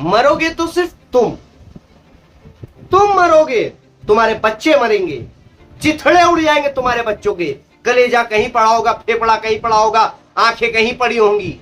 मरोगे तो सिर्फ तुम मरोगे, तुम्हारे बच्चे मरेंगे, चिथड़े उड़ जाएंगे तुम्हारे बच्चों के, कलेजा कहीं पड़ा होगा, फेफड़ा कहीं पड़ा होगा, आंखें कहीं पड़ी होंगी।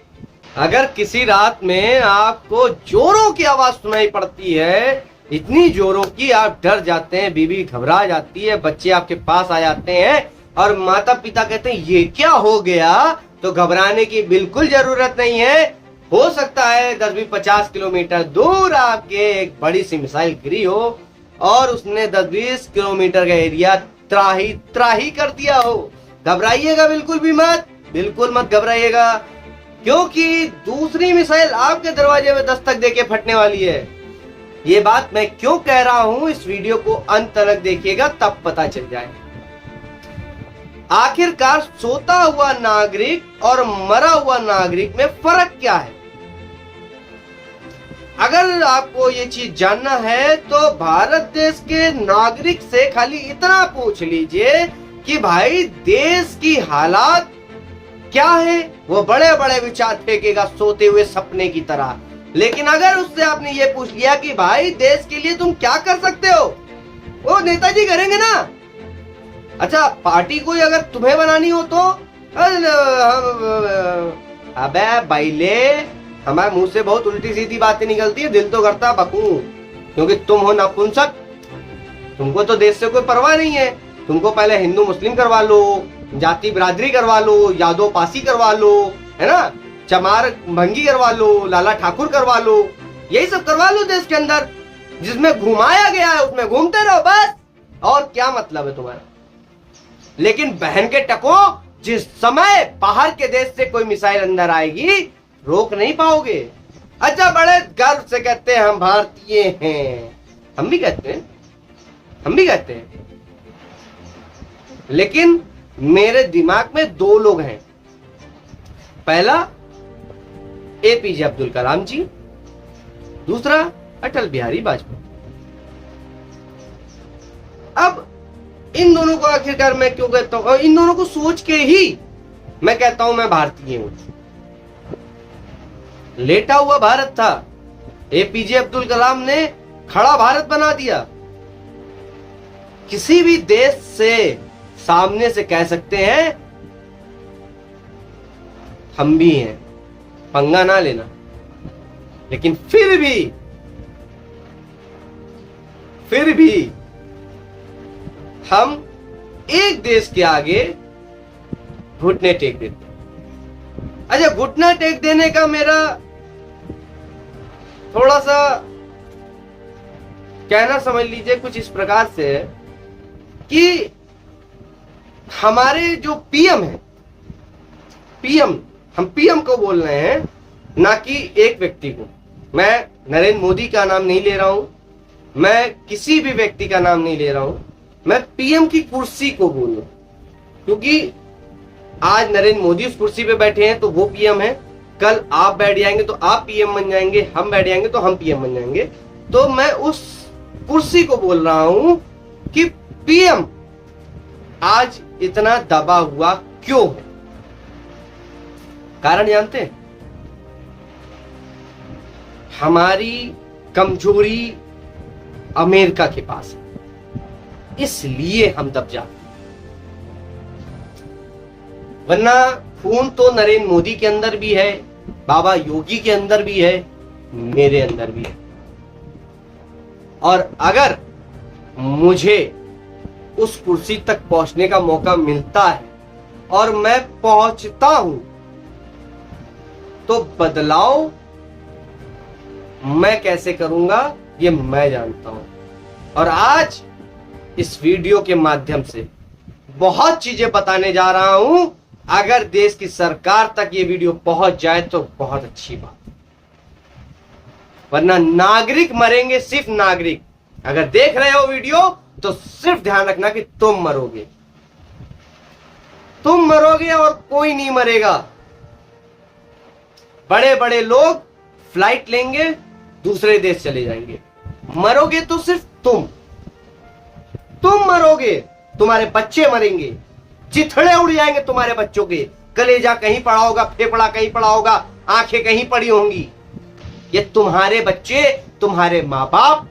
अगर किसी रात में आपको जोरों की आवाज सुनाई पड़ती है, इतनी जोरों की आप डर जाते हैं, बीवी घबरा जाती है, बच्चे आपके पास आ जाते हैं और माता पिता कहते हैं ये क्या हो गया, तो घबराने की बिल्कुल जरूरत नहीं है। हो सकता है 10-20-50 किलोमीटर दूर आपके एक बड़ी सी मिसाइल गिरी हो और उसने 10-20 किलोमीटर का एरिया त्राही कर दिया हो। घबराइएगा बिल्कुल मत घबराइएगा, क्योंकि दूसरी मिसाइल आपके दरवाजे में दस्तक देके फटने वाली है। ये बात मैं क्यों कह रहा हूं, इस वीडियो को अंत तक देखिएगा तब पता चल जाए। आखिरकार सोता हुआ नागरिक और मरा हुआ नागरिक में फर्क क्या है? अगर आपको ये चीज जानना है तो भारत देश के नागरिक से खाली इतना पूछ लीजिए कि भाई देश की हालात क्या है। वो बड़े बड़े विचार फेंकेगा सोते हुए सपने की तरह। लेकिन अगर उससे आपने ये पूछ लिया कि भाई देश के लिए तुम क्या कर सकते हो, वो नेताजी करेंगे ना। अच्छा, पार्टी कोई अगर तुम्हें बनानी हो तो अबे बैले, हमारे मुंह से बहुत उल्टी सीधी बातें निकलती है, दिल तो करता बकूं, क्योंकि तुम हो नपुंसक। तुमको तो देश से कोई परवाह नहीं है। तुमको पहले हिंदू मुस्लिम करवा लो, जाति बिरादरी करवा लो, यादव पासी करवा लो, है ना, चमार भंगी करवा लो, लाला ठाकुर करवा लो, यही सब करवा लो देश के अंदर। जिसमें घुमाया गया है उसमें घूमते रहो बस, और क्या मतलब है तुम्हारा। लेकिन बहन के टको, जिस समय बाहर के देश से कोई मिसाइल अंदर आएगी रोक नहीं पाओगे। अच्छा, बड़े गर्व से कहते हैं हम भारतीय हैं, हम भी कहते हैं, लेकिन मेरे दिमाग में दो लोग हैं। पहला एपीजे अब्दुल कलाम जी, दूसरा अटल बिहारी वाजपेयी। अब इन दोनों को आखिरकार मैं क्यों कहता हूं, इन दोनों को सोच के ही मैं कहता हूं मैं भारतीय हूं। लेटा हुआ भारत था, एपीजे अब्दुल कलाम ने खड़ा भारत बना दिया। किसी भी देश से सामने से कह सकते हैं हम भी हैं, पंगा ना लेना। लेकिन फिर भी हम एक देश के आगे घुटने टेक देते हैं। अच्छा, घुटना टेक देने का मेरा थोड़ा सा कहना समझ लीजिए कुछ इस प्रकार से है कि हमारे जो पीएम है, हम पीएम को बोल रहे हैं, ना कि एक व्यक्ति को। मैं नरेंद्र मोदी का नाम नहीं ले रहा हूं, मैं किसी भी व्यक्ति का नाम नहीं ले रहा हूं, मैं पीएम की कुर्सी को बोल रहा हूं। क्योंकि आज नरेंद्र मोदी उस कुर्सी पे बैठे हैं तो वो पीएम है, कल आप बैठ जाएंगे तो आप पीएम बन जाएंगे, हम बैठ जाएंगे तो हम पीएम बन जाएंगे। तो मैं उस कुर्सी को बोल रहा हूं कि पीएम आज इतना दबा हुआ क्यों है। कारण जानते हैं? हमारी कमजोरी अमेरिका के पास है, इसलिए हम दब जाते हैं। वरना खून तो नरेंद्र मोदी के अंदर भी है, बाबा योगी के अंदर भी है, मेरे अंदर भी है। और अगर मुझे उस कुर्सी तक पहुंचने का मौका मिलता है और मैं पहुंचता हूं तो बदलाव मैं कैसे करूंगा ये मैं जानता हूं। और आज इस वीडियो के माध्यम से बहुत चीजें बताने जा रहा हूं। अगर देश की सरकार तक ये वीडियो पहुंच जाए तो बहुत अच्छी बात, वरना नागरिक मरेंगे, सिर्फ नागरिक। अगर देख रहे हो वीडियो तो सिर्फ ध्यान रखना कि तुम मरोगे और कोई नहीं मरेगा। बड़े बड़े लोग फ्लाइट लेंगे, दूसरे देश चले जाएंगे। मरोगे तो सिर्फ तुम मरोगे, तुम्हारे बच्चे मरेंगे, चिथड़े उड़ जाएंगे तुम्हारे बच्चों के, कलेजा कहीं पड़ा होगा, फेफड़ा कहीं पड़ा होगा, आंखें कहीं पड़ी होंगी। ये तुम्हारे बच्चे, तुम्हारे माँ बाप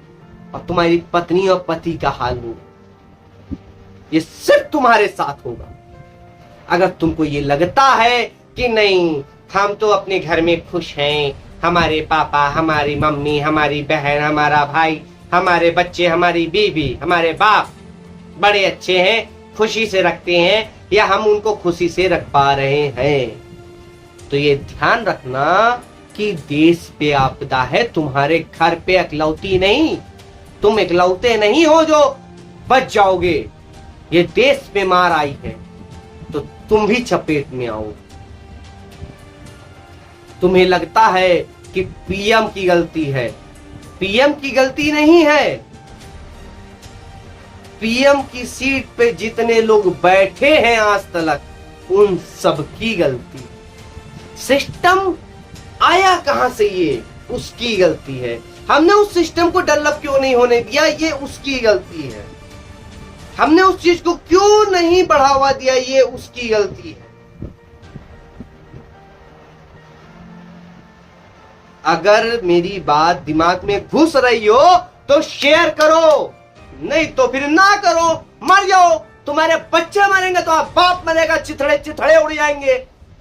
और तुम्हारी पत्नी और पति का हाल होगा। ये सिर्फ तुम्हारे साथ होगा। अगर तुमको ये लगता है कि नहीं, हम तो अपने घर में खुश हैं, हमारे पापा, हमारी मम्मी, हमारी बहन, हमारा भाई, हमारे बच्चे, हमारी बीवी, हमारे बाप बड़े अच्छे हैं, खुशी से रखते हैं, या हम उनको खुशी से रख पा रहे हैं, तो ये ध्यान रखना कि देश पे आपदा है, तुम्हारे घर पे इकलौती नहीं। तुम इकलौते नहीं हो जो बच जाओगे। ये देश पे मार आई है तो तुम भी चपेट में आओ। तुम्हें लगता है कि पीएम की गलती है, पीएम की गलती नहीं है। पीएम की सीट पे जितने लोग बैठे हैं आज तक, उन सब की गलती। सिस्टम आया कहां से, ये उसकी गलती है। हमने उस सिस्टम को डेवलप क्यों नहीं होने दिया, ये उसकी गलती है। हमने उस चीज को क्यों नहीं बढ़ावा दिया, ये उसकी गलती है। अगर मेरी बात दिमाग में घुस रही हो तो शेयर करो, नहीं तो फिर ना करो, मर जाओ। तुम्हारे बच्चे मरेंगे तो आप बाप मरेगा, चिथड़े चिथड़े उड़ जाएंगे।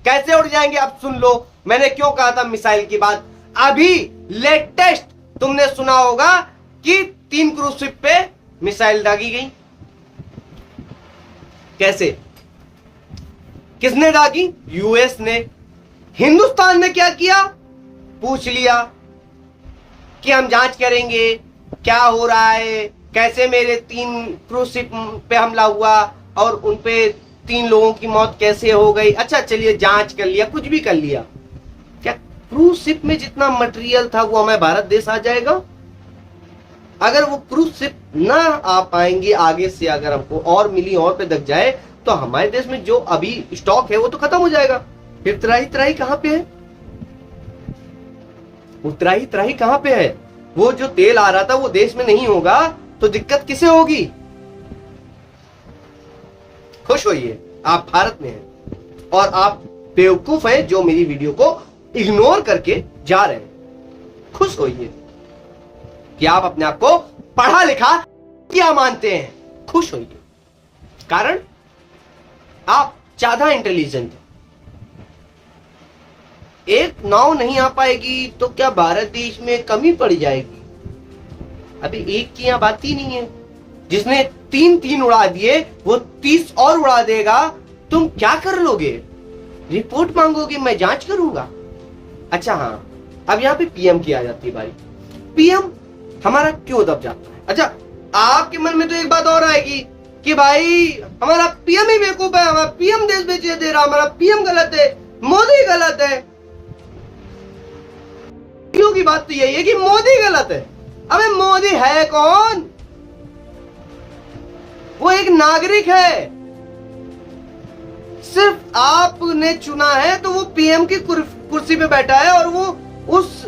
कैसे उड़ जाएंगे अब सुन लो। मैंने क्यों कहा था मिसाइल की बात। अभी लेटेस्ट तुमने सुना होगा कि 3 क्रूज शिप पे मिसाइल दागी गई। कैसे, किसने दागी? यूएस ने। हिंदुस्तान ने क्या किया? पूछ लिया कि हम जांच करेंगे क्या हो रहा है, कैसे मेरे 3 क्रूज शिप पे हमला हुआ और उनपे 3 लोगों की मौत कैसे हो गई। अच्छा चलिए जांच कर लिया, कुछ भी कर लिया। क्या क्रूज शिप में जितना मटेरियल था वो हमें भारत देश आ जाएगा? अगर वो क्रूज शिप ना आ पाएंगे आगे से, अगर हमको और मिली और पे दग जाए तो हमारे देश में जो अभी स्टॉक है वो तो खत्म हो जाएगा। फिर त्राही कहां पे है? वो त्राही कहां पे है? वो जो तेल आ रहा था वो देश में नहीं होगा तो दिक्कत किसे होगी? खुश होइए, आप भारत में हैं और आप बेवकूफ हैं जो मेरी वीडियो को इग्नोर करके जा रहे हैं। खुश होइए कि आप अपने आप को पढ़ा लिखा क्या मानते हैं। खुश होइए, कारण आप ज्यादा इंटेलिजेंट हैं। एक नाव नहीं आ पाएगी तो क्या भारत देश में कमी पड़ जाएगी? अभी एक की यहां बात ही नहीं है। जिसने 3 उड़ा दिए वो 30 और उड़ा देगा। तुम क्या कर लोगे? रिपोर्ट मांगोगे, मैं जांच करूंगा। अच्छा हाँ, अब यहां पे पीएम की आ जाती है बारी। पीएम हमारा क्यों दब जाता है? अच्छा, आपके मन में तो एक बात और आएगी कि भाई हमारा पीएम ही बेवकूफ है, हमारा पीएम देश बेचे दे रहा, हमारा पीएम गलत है, मोदी गलत है। की बात तो यही है कि मोदी गलत है। अबे मोदी है कौन? वो एक नागरिक है, सिर्फ आपने चुना है तो वो पीएम की कुर्सी पे बैठा है और वो उस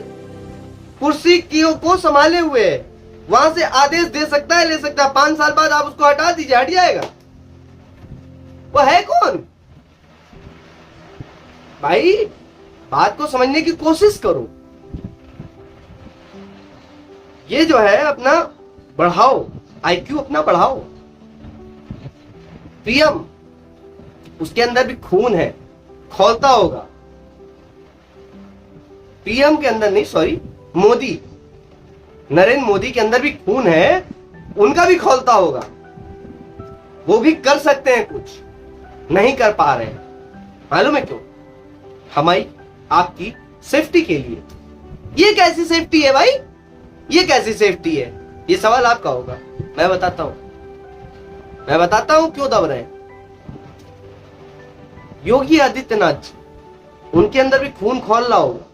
कुर्सी को संभाले हुए है। वहां से आदेश दे सकता है, ले सकता है। 5 साल बाद आप उसको हटा दीजिए, हट जाएगा। वो है कौन? भाई बात को समझने की कोशिश करो। ये जो है अपना बढ़ाओ, आईक्यू अपना बढ़ाओ। पीएम, उसके अंदर भी खून है, खौलता होगा। पीएम के अंदर नहीं, सॉरी, मोदी, नरेंद्र मोदी के अंदर भी खून है, उनका भी खौलता होगा। वो भी कर सकते हैं, कुछ नहीं कर पा रहे हैं। मालूम है क्यों? हमारी आपकी सेफ्टी के लिए। ये कैसी सेफ्टी है भाई? ये कैसी सेफ्टी है? ये सवाल आपका होगा। मैं बताता हूं क्यों दब रहे हैं। योगी आदित्यनाथ, उनके अंदर भी खून खौल रहा होगा,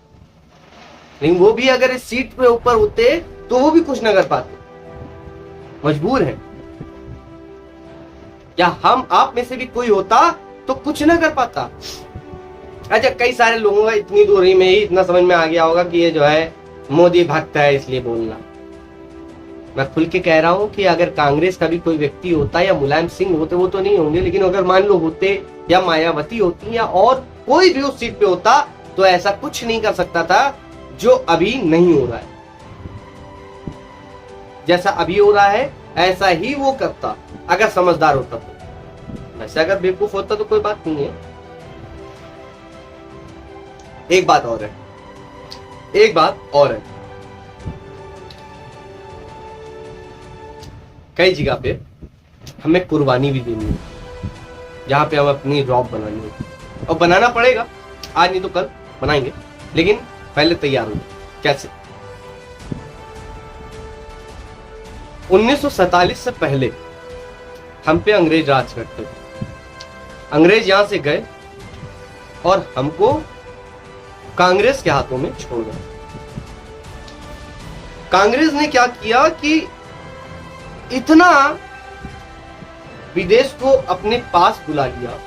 लेकिन वो भी अगर इस सीट पे ऊपर होते तो वो भी कुछ न कर पाते, मजबूर हैं। या हम आप में से भी कोई होता तो कुछ न कर पाता। अच्छा, कई सारे लोगों का इतनी दूरी में ही इतना समझ में आ गया होगा कि ये जो है मोदी भक्त है इसलिए बोलना। मैं खुल के कह रहा हूं कि अगर कांग्रेस का भी कोई व्यक्ति होता या मुलायम सिंह होते, वो तो नहीं होंगे, लेकिन अगर मान लो होते या मायावती होती या और कोई भी उस सीट पे होता तो ऐसा कुछ नहीं कर सकता था जो अभी नहीं हो रहा है। जैसा अभी हो रहा है ऐसा ही वो करता अगर समझदार होता तो। वैसे अगर बेवकूफ होता तो कोई बात नहीं है। एक बात और है, कई जगह पे हमें कुर्बानी भी देनी है, जहां पे हम अपनी रॉब बनानी है, और बनाना पड़ेगा, आज नहीं तो कल बनाएंगे, लेकिन पहले तैयार हो। कैसे? 1947 से पहले हम पे अंग्रेज राज करते थे। अंग्रेज यहां से गए और हमको कांग्रेस के हाथों में छोड़ गए। कांग्रेस ने क्या किया कि इतना विदेश को अपने पास बुला लिया,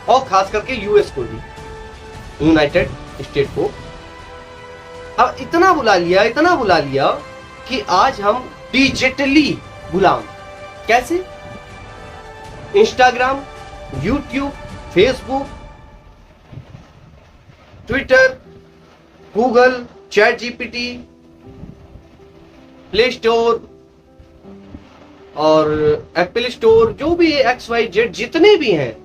और खास करके यूएस को भी, यूनाइटेड स्टेट को। अब इतना बुला लिया कि आज हम डिजिटली गुलाम। कैसे? Instagram, YouTube, Facebook, Twitter, Google, chat GPT, play store और एप्पल स्टोर, जो भी XYZ जितने भी हैं,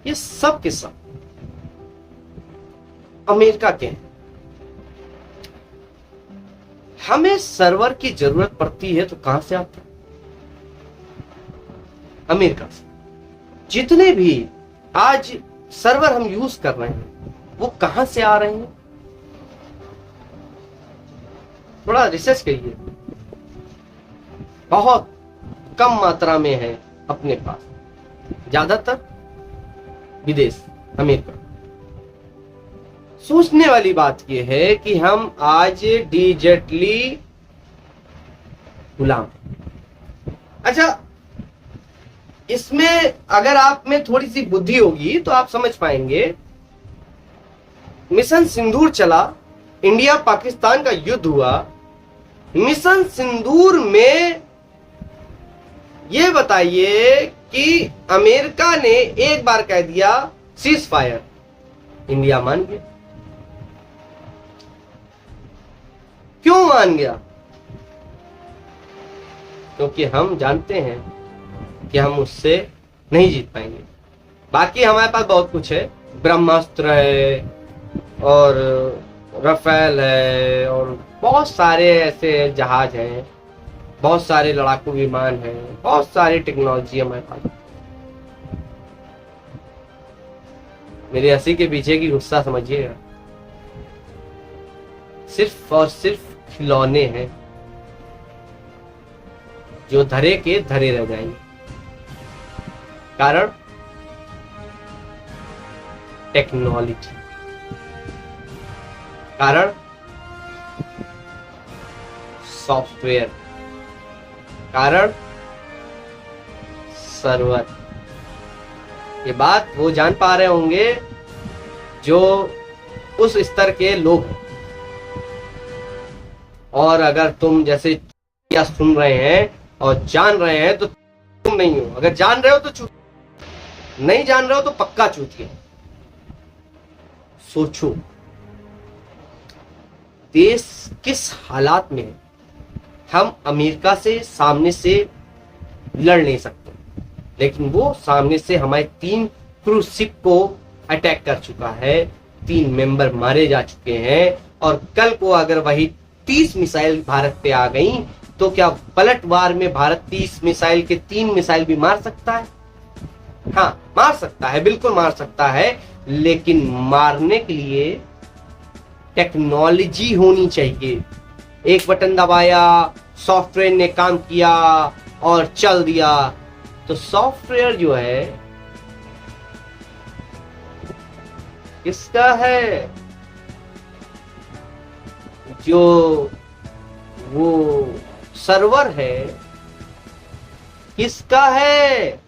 ये सब के सब अमेरिका के हैं। हमें सर्वर की जरूरत पड़ती है तो कहां से आता है? अमेरिका से। जितने भी आज सर्वर हम यूज कर रहे हैं वो कहां से आ रहे हैं? थोड़ा रिसर्च करिए। बहुत कम मात्रा में है अपने पास, ज्यादातर विदेश, अमेरिका। सोचने वाली बात यह है कि हम आज डिजिटली गुलाम। अच्छा, इसमें अगर आप में थोड़ी सी बुद्धि होगी तो आप समझ पाएंगे। मिशन सिंदूर चला, इंडिया पाकिस्तान का युद्ध हुआ। मिशन सिंदूर में ये बताइए कि अमेरिका ने एक बार कह दिया सीज फायर, इंडिया मान गया। क्यों मान गया? क्योंकि हम जानते हैं कि हम उससे नहीं जीत पाएंगे। बाकी हमारे पास बहुत कुछ है, ब्रह्मास्त्र है और राफेल है और बहुत सारे ऐसे जहाज हैं, बहुत सारे लड़ाकू विमान हैं, बहुत सारी टेक्नोलॉजी हमारे पास। मेरी हंसी के पीछे की गुस्सा समझिएगा, सिर्फ और सिर्फ खिलौने हैं जो धरे के धरे रह जाएंगे। कारण टेक्नोलॉजी, कारण सॉफ्टवेयर, कारण सर्वर। ये बात वो जान पा रहे होंगे जो उस स्तर के लोग हैं। और अगर तुम जैसे क्या सुन रहे हैं और जान रहे हैं तो तुम नहीं हो। अगर जान रहे हो तो चूत, नहीं जान रहे हो तो पक्का चूतिया। सोचो देश किस हालात में है। हम अमेरिका से सामने से लड़ नहीं सकते, लेकिन वो सामने से हमारे 3 क्रूज शिप को अटैक कर चुका है, 3 मेंबर मारे जा चुके हैं। और कल को अगर वही 30 मिसाइल भारत पे आ गई तो क्या पलटवार में भारत 30 मिसाइल के 3 मिसाइल भी मार सकता है? हाँ, मार सकता है, बिल्कुल मार सकता है, लेकिन मारने के लिए टेक्नोलॉजी होनी चाहिए। एक बटन दबाया, सॉफ्टवेयर ने काम किया और चल दिया। तो सॉफ्टवेयर जो है किसका है? जो वो सर्वर है किसका है?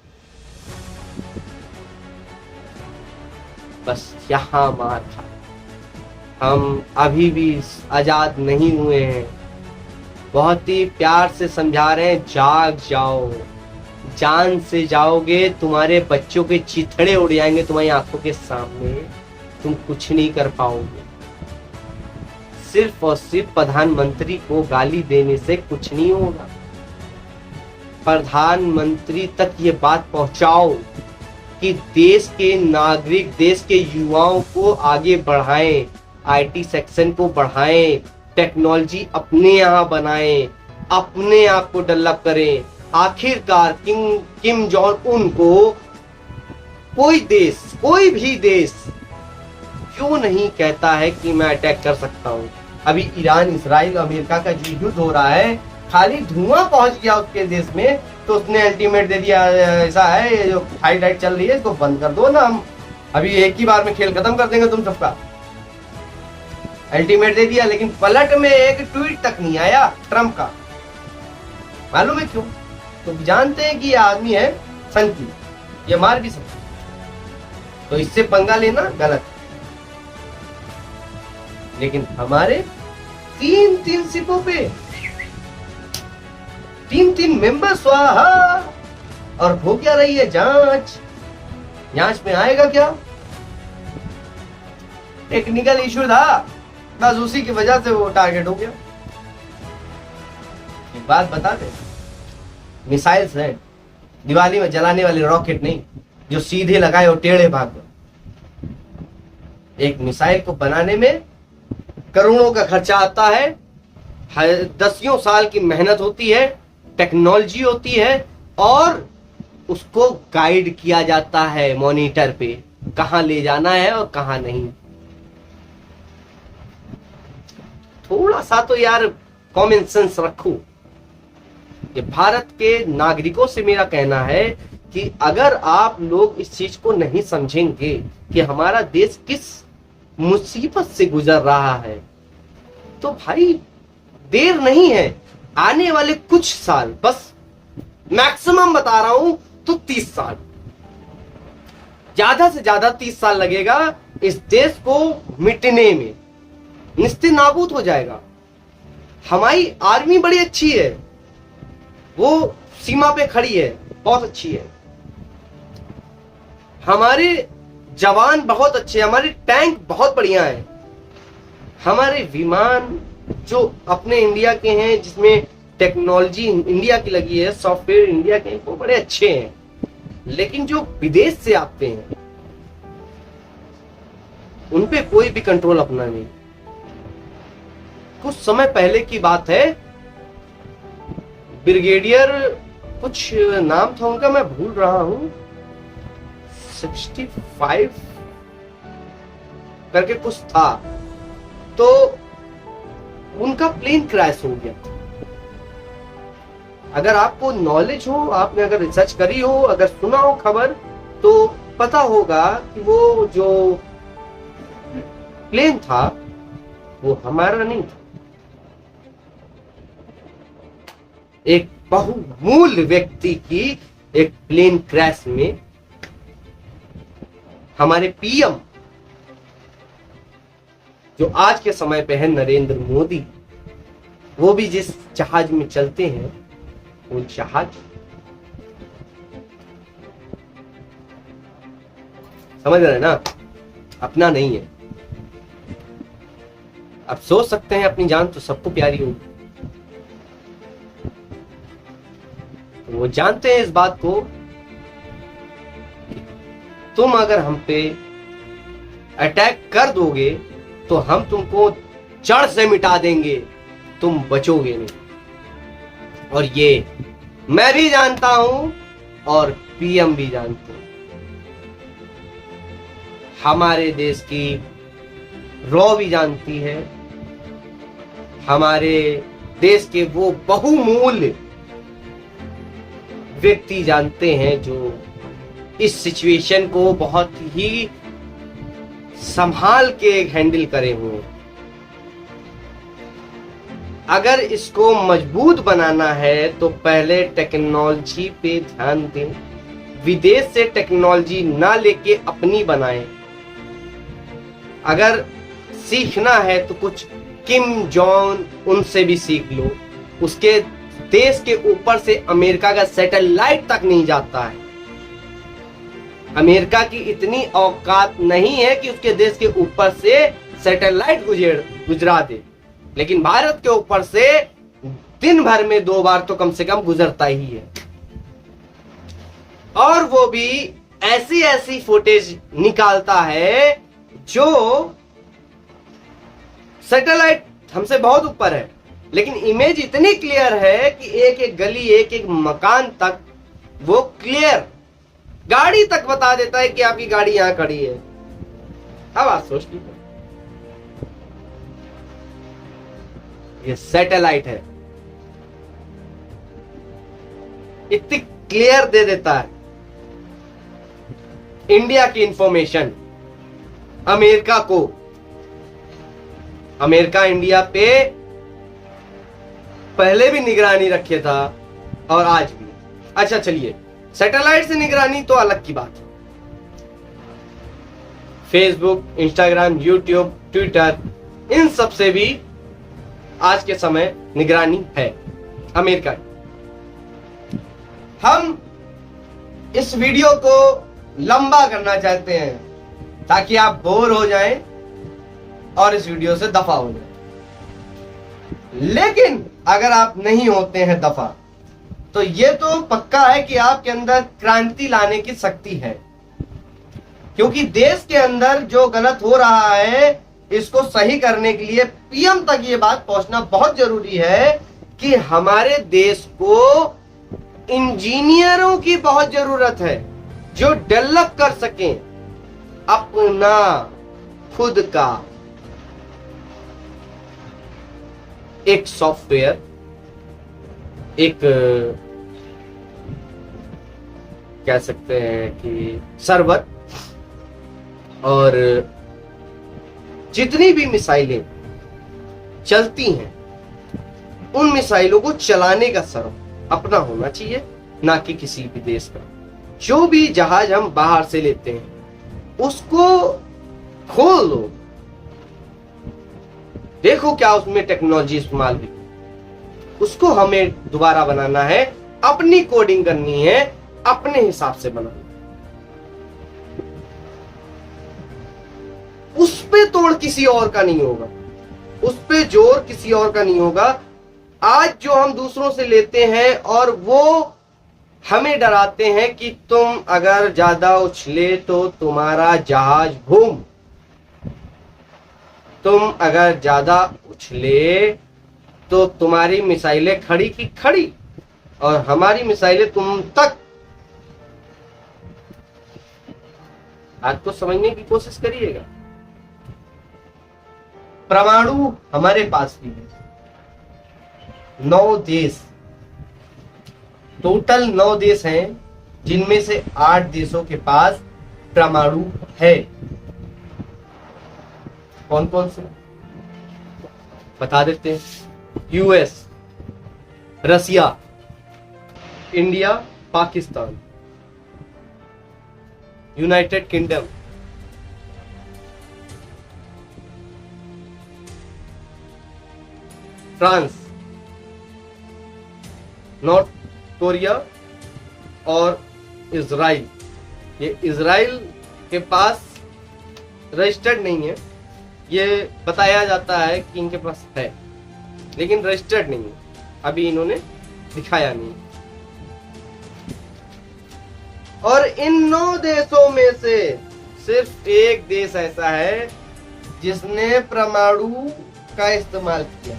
बस यहां मार खा। हम अभी भी आजाद नहीं हुए हैं। बहुत ही प्यार से समझा रहे हैं, जाग जाओ। जान से जाओगे तुम्हारे बच्चों के चिथड़े उड़ जाएंगे तुम्हारी आंखों के सामने, तुम कुछ नहीं कर पाओगे। सिर्फ और सिर्फ प्रधानमंत्री को गाली देने से कुछ नहीं होगा। प्रधानमंत्री तक ये बात पहुंचाओ कि देश के नागरिक, देश के युवाओं को आगे बढ़ाएं, आईटी सेक्शन को बढ़ाएं, टेक्नोलॉजी अपने यहाँ बनाएं, अपने आप को डेवलप करें। आखिरकार किम जॉन्ग उन को कोई देश, कोई भी देश क्यों नहीं कहता है कि मैं अटैक कर सकता हूं। अभी ईरान, इजराइल, अमेरिका का जो युद्ध हो रहा है, खाली धुआं पहुंच गया उसके देश में तो उसने अल्टीमेट दे दिया, ऐसा है ये जो फाइट राइट चल रही है इसको बंद कर दो ना, हम अभी एक ही बार में खेल खत्म कर देंगे तुम सबका। अल्टीमेट दे दिया, लेकिन पलट में एक ट्वीट तक नहीं आया ट्रंप का। मालूम है क्यों? तो जानते हैं कि ये आदमी है संकी, ये मार भी सकता, तो इससे पंगा लेना गलत। लेकिन हमारे तीन सिपों पे 3 मेंबर स्वाहा, और हो क्या रही है जांच में आएगा क्या? टेक्निकल इशू था, बस उसी की वजह से वो टारगेट हो गया। एक बात बता दे, मिसाइल्स हैं, दिवाली में जलाने वाले रॉकेट नहीं जो सीधे लगाए और टेढ़े भाग। एक मिसाइल को बनाने में करोड़ों का खर्चा आता है, दसियों साल की मेहनत होती है, टेक्नोलॉजी होती है, और उसको गाइड किया जाता है मॉनिटर पे, कहां ले जाना है और कहां नहीं। थोड़ा सा तो यार कॉमन सेंस रखो। ये भारत के नागरिकों से मेरा कहना है कि अगर आप लोग इस चीज को नहीं समझेंगे कि हमारा देश किस मुसीबत से गुजर रहा है, तो भाई देर नहीं है, आने वाले कुछ साल, बस मैक्सिमम बता रहा हूं तो 30 साल, ज्यादा से ज्यादा 30 साल लगेगा इस देश को मिटने में, निस्ते नाबूद हो जाएगा। हमारी आर्मी बड़ी अच्छी है, वो सीमा पे खड़ी है, बहुत अच्छी है, हमारे जवान बहुत अच्छे, हमारे टैंक बहुत बढ़िया है, हमारे विमान जो अपने इंडिया के हैं, जिसमें टेक्नोलॉजी इंडिया की लगी है, सॉफ्टवेयर इंडिया के, वो बड़े अच्छे हैं। लेकिन जो विदेश से आते हैं उन पे कोई भी कंट्रोल अपना नहीं। कुछ समय पहले की बात है, ब्रिगेडियर कुछ नाम था उनका, मैं भूल रहा हूं, 65 करके कुछ था, तो उनका प्लेन क्रैश हो गया। अगर आपको नॉलेज हो, आपने अगर रिसर्च करी हो, अगर सुना हो खबर, तो पता होगा कि वो जो प्लेन था वो हमारा नहीं था, एक बहुमूल्य व्यक्ति की एक प्लेन क्रैश में हमारे पीएम जो आज के समय पे है नरेंद्र मोदी, वो भी जिस जहाज में चलते हैं, वो जहाज समझ रहे हैं ना, अपना नहीं है। अब सोच सकते हैं अपनी जान तो सबको प्यारी होगी, तो वो जानते हैं इस बात को, तुम अगर हम पे अटैक कर दोगे तो हम तुमको जड़ से मिटा देंगे, तुम बचोगे नहीं। और ये मैं भी जानता हूं और पीएम भी जानते हैं। हमारे देश की रॉ भी जानती है, हमारे देश के वो बहुमूल्य व्यक्ति जानते हैं जो इस सिचुएशन को बहुत ही संभाल के हैंडल करे हुए। अगर इसको मजबूत बनाना है तो पहले टेक्नोलॉजी पे ध्यान दें, विदेश से टेक्नोलॉजी ना लेके अपनी बनाएं। अगर सीखना है तो कुछ किम जॉन्ग उनसे भी सीख लो, उसके देश के ऊपर से अमेरिका का सैटेलाइट तक नहीं जाता है। अमेरिका की इतनी औकात नहीं है कि उसके देश के ऊपर से सैटेलाइट गुजरा दे, लेकिन भारत के ऊपर से दिन भर में 2 बार तो कम से कम गुजरता ही है, और वो भी ऐसी ऐसी फुटेज निकालता है जो सैटेलाइट हमसे बहुत ऊपर है, लेकिन इमेज इतनी क्लियर है कि एक एक गली, एक एक मकान तक वो क्लियर, गाड़ी तक बता देता है कि आपकी गाड़ी यहां खड़ी है। अब आप सोच लीजिए, ये सैटेलाइट है, इतनी क्लियर दे देता है इंडिया की इंफॉर्मेशन अमेरिका को। अमेरिका इंडिया पे पहले भी निगरानी रखे था और आज भी। अच्छा चलिए, सैटेलाइट से निगरानी तो अलग की बात है, फेसबुक, इंस्टाग्राम, यूट्यूब, ट्विटर, इन सब से भी आज के समय निगरानी है अमेरिका की। हम इस वीडियो को लंबा करना चाहते हैं ताकि आप बोर हो जाएं और इस वीडियो से दफा हो जाएं, लेकिन अगर आप नहीं होते हैं दफा, तो ये तो पक्का है कि आपके अंदर क्रांति लाने की शक्ति है, क्योंकि देश के अंदर जो गलत हो रहा है इसको सही करने के लिए पीएम तक ये बात पहुंचना बहुत जरूरी है कि हमारे देश को इंजीनियरों की बहुत जरूरत है जो डेवलप कर सकें अपना खुद का एक सॉफ्टवेयर, एक कह सकते हैं कि सर्वर, और जितनी भी मिसाइलें चलती हैं उन मिसाइलों को चलाने का सर्वर अपना होना चाहिए, ना कि किसी भी देश का। जो भी जहाज हम बाहर से लेते हैं उसको खोल लो, देखो क्या उसमें टेक्नोलॉजी इस्तेमाल हुई, उसको हमें दोबारा बनाना है, अपनी कोडिंग करनी है, अपने हिसाब से बनाना है। उस पे तोड़ किसी और का नहीं होगा, उस पे जोर किसी और का नहीं होगा। आज जो हम दूसरों से लेते हैं और वो हमें डराते हैं कि तुम अगर ज्यादा उछले तो तुम्हारा जहाज घूम, तुम अगर ज्यादा उछले तो तुम्हारी मिसाइलें खड़ी की खड़ी और हमारी मिसाइलें तुम तक। आज को समझने की कोशिश करिएगा। परमाणु हमारे पास भी है, 9 देश, टोटल 9 देश हैं, जिनमें से 8 देशों के पास परमाणु है। कौन कौन से बता देते हैं? US, Russia, India, Pakistan, United Kingdom, France, North Korea और इजराइल। ये इजराइल के पास रजिस्टर्ड नहीं है, ये बताया जाता है कि इनके पास है, लेकिन रजिस्टर्ड नहीं है, अभी इन्होंने दिखाया नहीं। और इन 9 देशों में से सिर्फ एक देश ऐसा है जिसने परमाणु का इस्तेमाल किया,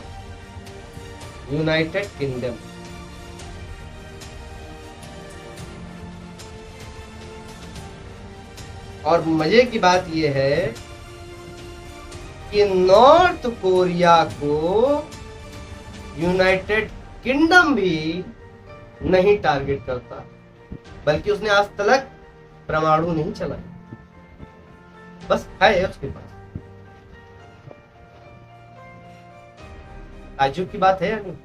यूनाइटेड किंगडम। और मजे की बात यह है कि नॉर्थ कोरिया को यूनाइटेड किंगडम भी नहीं टारगेट करता, बल्कि उसने आज तक परमाणु नहीं चलाया, बस है उसके पास। ताज्जुब की बात है या नहीं?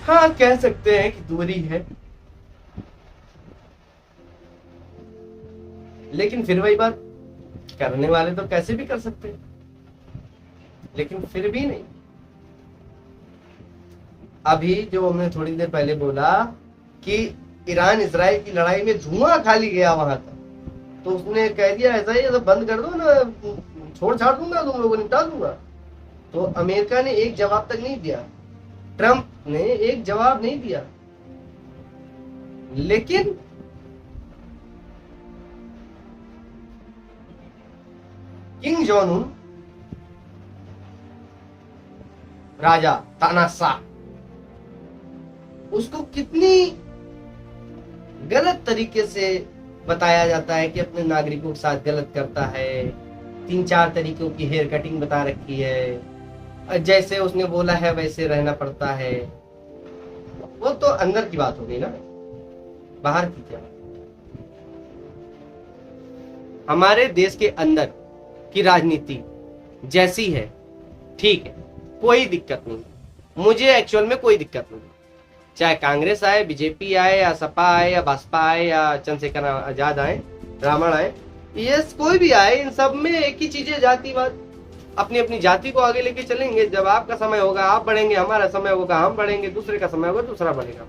हाँ, कह सकते हैं कि दूरी है, लेकिन फिर वही बात, करने वाले तो कैसे भी कर सकते हैं, लेकिन फिर भी नहीं। अभी जो हमने थोड़ी देर पहले बोला कि ईरान इजराइल की लड़ाई में धुआं खाली गया वहां तक, तो उसने कह दिया ऐसा ही, तो बंद कर दो ना, छोड़ छाड़ दूंगा, तुम लोगों को निपटा दूंगा। तो अमेरिका ने एक जवाब तक नहीं दिया, ट्रंप ने एक जवाब नहीं दिया, लेकिन किंग जॉन उन, राजा तानाशाह, उसको कितनी गलत तरीके से बताया जाता है कि अपने नागरिकों के साथ गलत करता है। 3-4 तरीकों की हेयर कटिंग बता रखी है, जैसे उसने बोला है वैसे रहना पड़ता है। वो तो अंदर की बात हो गई ना, बाहर की क्या। हमारे देश के अंदर की राजनीति जैसी है ठीक है, कोई दिक्कत नहीं, मुझे एक्चुअल में कोई दिक्कत नहीं। चाहे कांग्रेस आए, बीजेपी आए, या सपा आए, या बसपा आए, या चंद्रशेखर आजाद आए, रावण आए, ये कोई भी आए, इन सब में एक ही चीज है, जातिवाद। अपनी अपनी जाति को आगे लेके चलेंगे। जब आपका समय होगा आप बढ़ेंगे, हमारा समय होगा हम बढ़ेंगे, दूसरे का समय होगा दूसरा बढ़ेगा।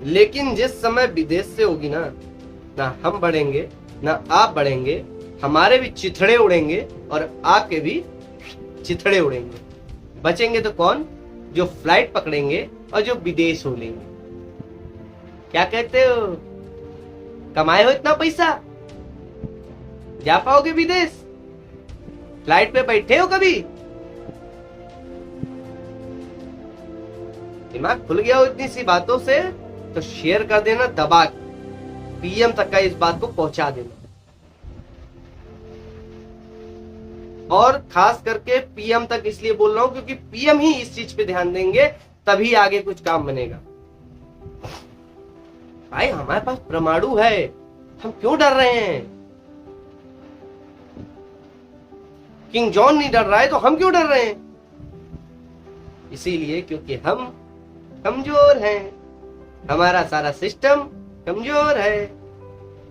लेकिन जिस समय विदेश से होगी ना हम बढ़ेंगे ना आप बढ़ेंगे, हमारे भी चिथड़े उड़ेंगे और आपके भी चिथड़े उड़ेंगे। बचेंगे तो कौन? जो फ्लाइट पकड़ेंगे और जो विदेश हो लेंगे। क्या कहते हो, कमाए हो इतना पैसा, जा पाओगे विदेश? फ्लाइट पे बैठे हो कभी? दिमाग खुल गया हो इतनी सी बातों से तो शेयर कर देना, दबा पीएम तक का इस बात को पहुंचा देना। और खास करके पीएम तक इसलिए बोल रहा हूं क्योंकि पीएम ही इस चीज पे ध्यान देंगे, तभी आगे कुछ काम बनेगा। भाई हमारे पास परमाणु है, हम क्यों डर रहे हैं? किंग जॉन नहीं डर रहा है तो हम क्यों डर रहे हैं? इसीलिए क्योंकि हम कमजोर हैं, हमारा सारा सिस्टम कमजोर है।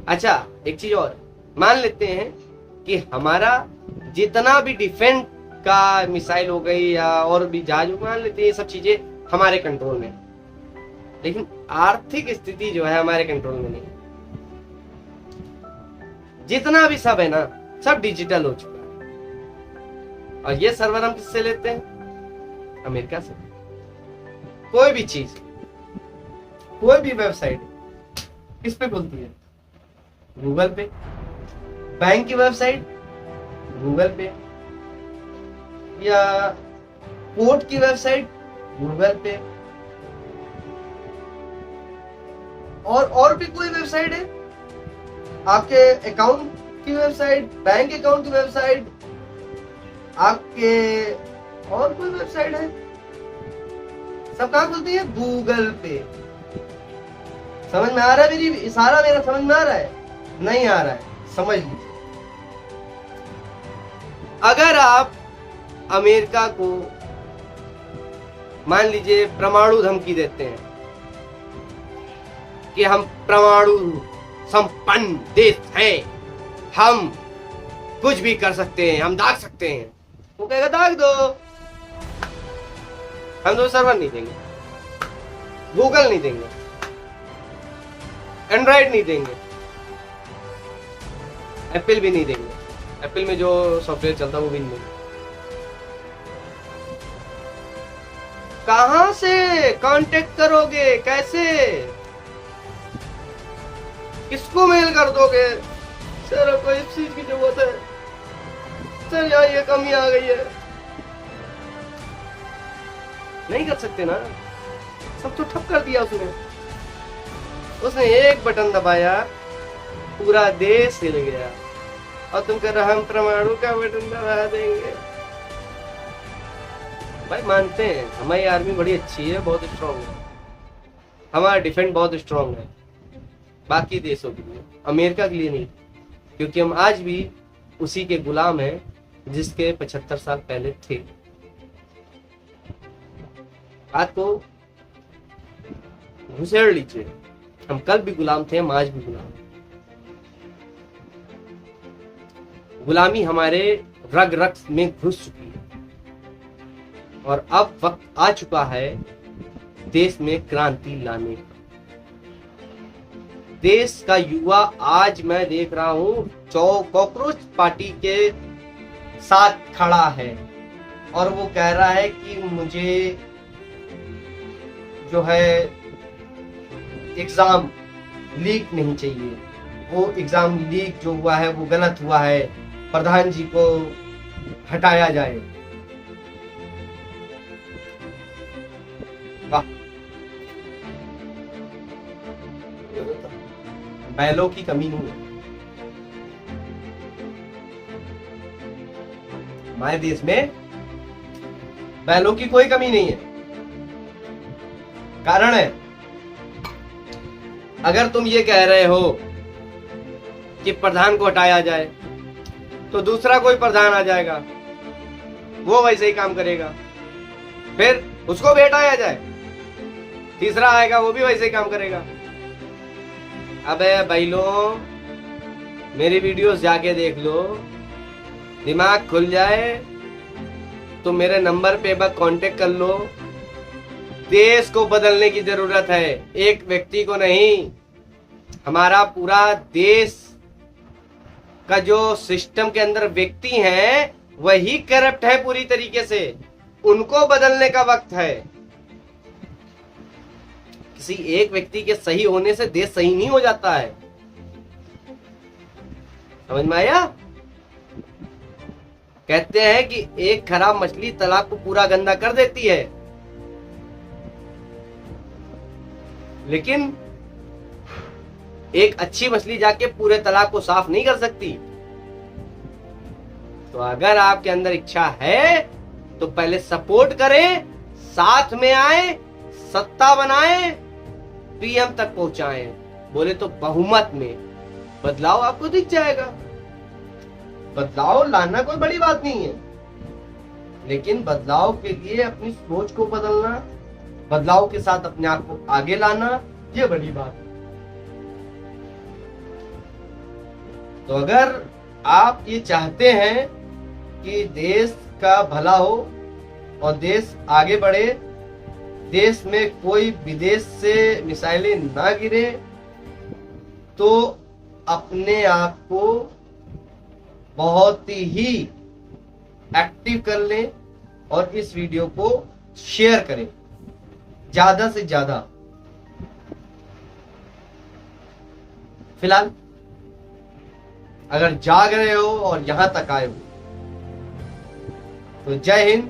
अच्छा एक चीज और मान लेते हैं कि हमारा जितना भी डिफेंस का मिसाइल हो गई या और भी जहाज, मान लेते हैं ये सब चीजें हमारे कंट्रोल में, लेकिन आर्थिक स्थिति जो है हमारे कंट्रोल में नहीं। जितना भी सब है ना, सब डिजिटल हो चुका है। और ये सर्वर हम किससे लेते हैं? अमेरिका से। कोई भी चीज, कोई भी वेबसाइट किस पे खुलती है? गूगल पे। बैंक की वेबसाइट गूगल पे, या कोर्ट की वेबसाइट गूगल पे, और भी कोई वेबसाइट है? आपके अकाउंट की वेबसाइट, बैंक अकाउंट की वेबसाइट, आपके और कोई वेबसाइट है? सब कहां खुलती है? गूगल पे। समझ में आ रहा है मेरी इशारा? मेरा समझ में आ रहा है? नहीं आ रहा है? समझ लीजिए। अगर आप अमेरिका को मान लीजिए परमाणु धमकी देते हैं कि हम परमाणु संपन्न देश हैं, हम कुछ भी कर सकते हैं, हम दाग सकते हैं, वो कहेगा दाग दो, हम तो सर्वर नहीं देंगे, गूगल नहीं देंगे, एंड्रॉइड नहीं देंगे, एप्पल भी नहीं देंगे, एप्पल में जो सॉफ्टवेयर चलता है वो भी नहीं देंगे। कहां से कांटेक्ट करोगे? कैसे? किसको मेल कर दोगे? सर कोई इस चीज की जरूरत है, सर यार ये कमी आ गई है। नहीं कर सकते ना, सब तो ठप कर दिया उसने एक बटन दबाया, पूरा देश हिल गया, और तुम कह रहे हम परमाणु का बटन दबा देंगे। भाई मानते हैं हमारी आर्मी बड़ी अच्छी है, बहुत स्ट्रांग है, हमारा डिफेंस बहुत स्ट्रांग है, बाकी देशों के लिए, अमेरिका के लिए नहीं, क्योंकि हम आज भी उसी के गुलाम हैं जिसके 75 साल पहले थे। बात को घुसेड़ लीजिए, हम कल भी गुलाम थे, हम आज भी गुलाम हैं। गुलामी हमारे रग रग में घुस चुकी है और अब वक्त आ चुका है देश में क्रांति लाने का। देश का युवा, आज मैं देख रहा हूं कॉकरोच पार्टी के साथ खड़ा है और वो कह रहा है कि मुझे जो है एग्जाम लीक नहीं चाहिए, वो एग्जाम लीक जो हुआ है वो गलत हुआ है, प्रधान जी को हटाया जाए। वाह, बैलों की कमी नहीं है हमारे देश में, बैलों की कोई कमी नहीं है। कारण है, अगर तुम ये कह रहे हो कि प्रधान को हटाया जाए तो दूसरा कोई प्रधान आ जाएगा, वो वैसे ही काम करेगा, फिर उसको भी हटाया जाए, तीसरा आएगा वो भी वैसे ही काम करेगा। अबे भाईलों, मेरी वीडियोस जाके देख लो, दिमाग खुल जाए तो मेरे नंबर पे बस कांटेक्ट कर लो। देश को बदलने की जरूरत है, एक व्यक्ति को नहीं। हमारा पूरा देश का जो सिस्टम के अंदर व्यक्ति हैं वही करप्ट है पूरी तरीके से, उनको बदलने का वक्त है। किसी एक व्यक्ति के सही होने से देश सही नहीं हो जाता है, समझ में आया? कहते हैं कि एक खराब मछली तालाब को पूरा गंदा कर देती है, लेकिन एक अच्छी मछली जाके पूरे तालाब को साफ नहीं कर सकती। तो अगर आपके अंदर इच्छा है तो पहले सपोर्ट करें, साथ में आए, सत्ता बनाएं, पीएम तक पहुंचाएं, बोले तो बहुमत में बदलाव आपको दिख जाएगा। बदलाव लाना कोई बड़ी बात नहीं है, लेकिन बदलाव के लिए अपनी सोच को बदलना, बदलाव के साथ अपने आप को आगे लाना, ये बड़ी बात है। तो अगर आप ये चाहते हैं कि देश का भला हो और देश आगे बढ़े, देश में कोई विदेश से मिसाइलें ना गिरे, तो अपने आप को बहुत ही एक्टिव कर लें और इस वीडियो को शेयर करें ज्यादा से ज्यादा। फिलहाल अगर जाग रहे हो और यहां तक आए हो तो जय हिंद,